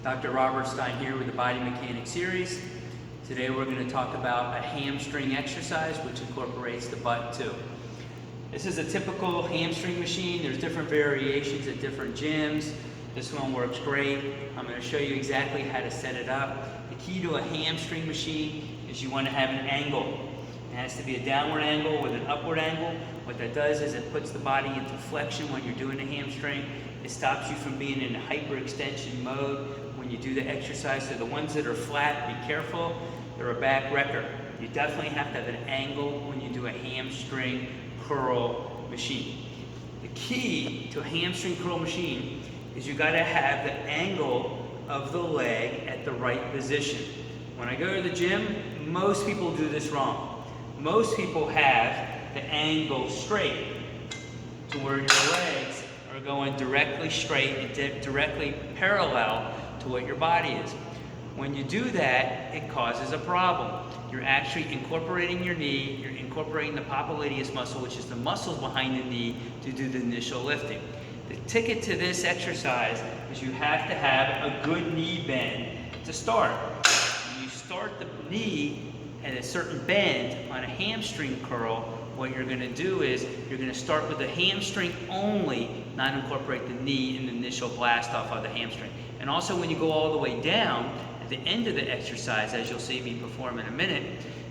Dr. Robert Stein here with the Body Mechanics series. Today we're going to talk about a hamstring exercise which incorporates the butt too. This is a typical hamstring machine. There's different variations at different gyms. This one works great. I'm going to show you exactly how to set it up. The key to a hamstring machine is you want to have an angle. It has to be a downward angle with an upward angle. What that does is it puts the body into flexion when you're doing a hamstring. It stops you from being in hyperextension mode when you do the exercise. So the ones that are flat, be careful, they're a back wrecker. You definitely have to have an angle when you do a hamstring curl machine. The key to a hamstring curl machine is you got to have the angle of the leg at the right position. When I go to the gym, most people do this wrong. Most people have the angle straight to where your legs are going directly straight and directly parallel to what your body is. When you do that, it causes a problem. You're actually incorporating your knee, you're incorporating the popliteus muscle, which is the muscle behind the knee, to do the initial lifting. The ticket to this exercise is you have to have a good knee bend to start. When you start the knee at a certain bend on a hamstring curl, what you're going to do is you're going to start with the hamstring only, not incorporate the knee in the initial blast off of the hamstring. And also when you go all the way down, at the end of the exercise, as you'll see me perform in a minute,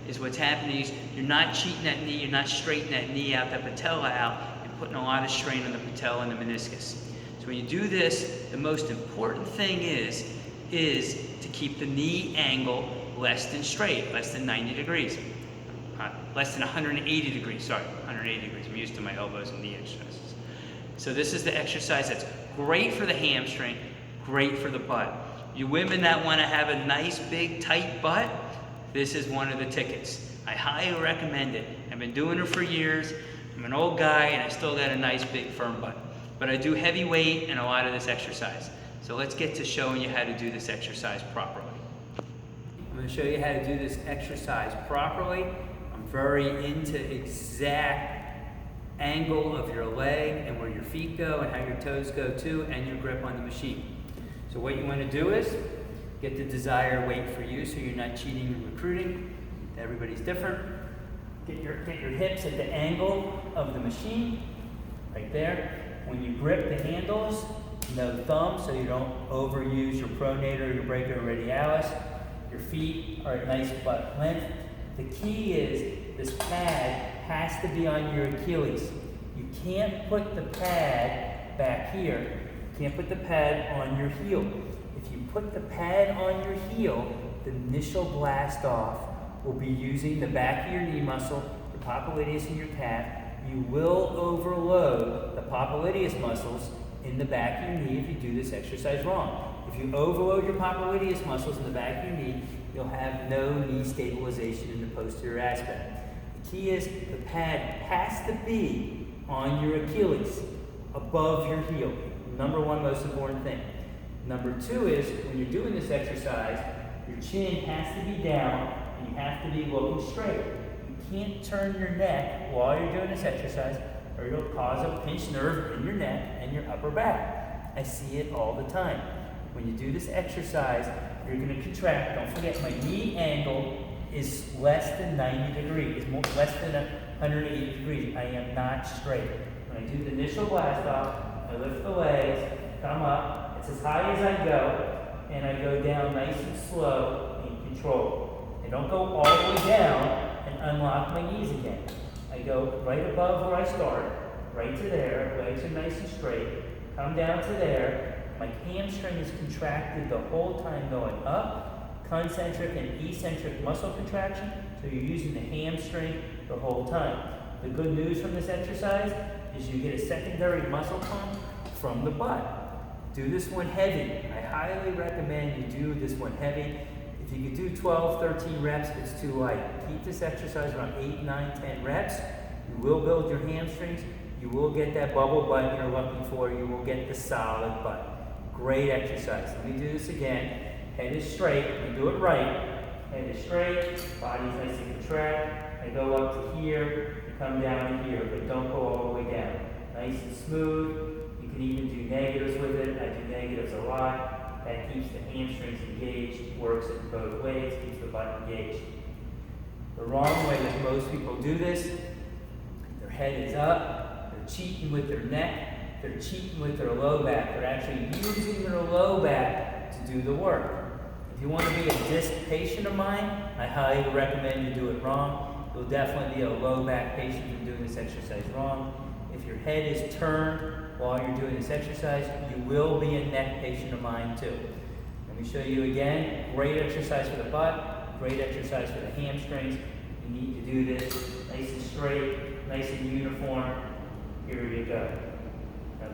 is what's happening is you're not cheating that knee, you're not straightening that knee out, that patella out, and putting a lot of strain on the patella and the meniscus. So when you do this, the most important thing is to keep the knee angle less than straight, less than 90 degrees. Less than 180 degrees, sorry, 180 degrees. I'm used to my elbows and knee exercises. So this is the exercise that's great for the hamstring, great for the butt. You women that want to have a nice, big, tight butt, this is one of the tickets. I highly recommend it. I've been doing it for years. I'm an old guy and I still got a nice, big, firm butt. But I do heavy weight and a lot of this exercise. So let's get to showing you how to do this exercise properly. I'm going to show you how to do this exercise properly. I'm very into exact angle of your leg and where your feet go and how your toes go too, and your grip on the machine. So what you want to do is get the desired weight for you so you're not cheating and recruiting. Everybody's different. Get your hips at the angle of the machine, right there. When you grip the handles, no thumb so you don't overuse your pronator, your brachioradialis. Your feet are at nice butt length. The key is this pad has to be on your Achilles. You can't put the pad back here. You can't put the pad on your heel. If you put the pad on your heel, the initial blast off will be using the back of your knee muscle, your popliteus and your calf. You will overload the popliteus muscles in the back of your knee if you do this exercise wrong. If you overload your popliteus muscles in the back of your knee, you'll have no knee stabilization in the posterior aspect. The key is the pad has to be on your Achilles, above your heel. Number one most important thing. Number two is when you're doing this exercise, your chin has to be down and you have to be looking straight. You can't turn your neck while you're doing this exercise or you'll cause a pinched nerve in your neck and your upper back. I see it all the time. When you do this exercise, you're going to contract. Don't forget, my knee angle is less than 90 degrees, less than 180 degrees. I am not straight. When I do the initial blast off, I lift the legs, come up. It's as high as I go, and I go down nice and slow and controlled. I don't go all the way down and unlock my knees again. I go right above where I start, right to there. Legs are nice and straight. Come down to there. My hamstring is contracted the whole time going up, concentric and eccentric muscle contraction, so you're using the hamstring the whole time. The good news from this exercise is you get a secondary muscle pump from the butt. Do this one heavy. I highly recommend you do this one heavy. If you could do 12, 13 reps, it's too light. Keep this exercise around 8, 9, 10 reps. You will build your hamstrings. You will get that bubble butt you're looking for. You will get the solid butt. Great exercise. Let me do this again. Head is straight. We do it right. Head is straight. Body's nice and contract. I go up to here. I come down to here, but don't go all the way down. Nice and smooth. You can even do negatives with it. I do negatives a lot. that keeps the hamstrings engaged, works it both ways, keeps the butt engaged. The wrong way that most people do this, their head is up, they're cheating with their neck, they're cheating with their low back. They're actually using their low back to do the work. If you want to be a disc patient of mine, I highly recommend you do it wrong. You'll definitely be a low back patient from doing this exercise wrong. If your head is turned while you're doing this exercise, you will be a neck patient of mine too. Let me show you again. Great exercise for the butt, great exercise for the hamstrings. You need to do this nice and straight, nice and uniform. Here you go.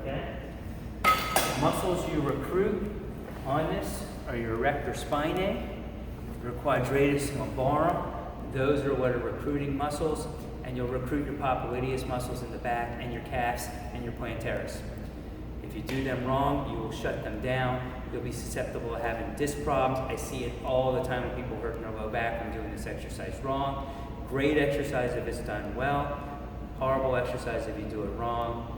Okay? The muscles you recruit on this are your erector spinae, your quadratus lumborum. Those are what are recruiting muscles, and you'll recruit your popliteus muscles in the back and your calves and your plantaris. If you do them wrong, you will shut them down. You'll be susceptible to having disc problems. I see it all the time when people hurt their low back from doing this exercise wrong. Great exercise if it's done well. Horrible exercise if you do it wrong.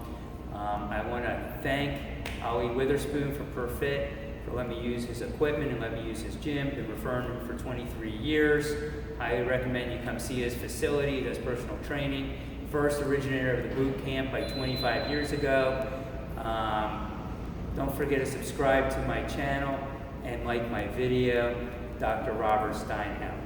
I want to thank Ali Witherspoon from Perfit for letting me use his equipment and let me use his gym. Been referring to him for 23 years. I recommend you come see his facility. He does personal training. First originator of the boot camp like 25 years ago. Don't forget to subscribe to my channel and like my video, Dr. Robert Steinhaus.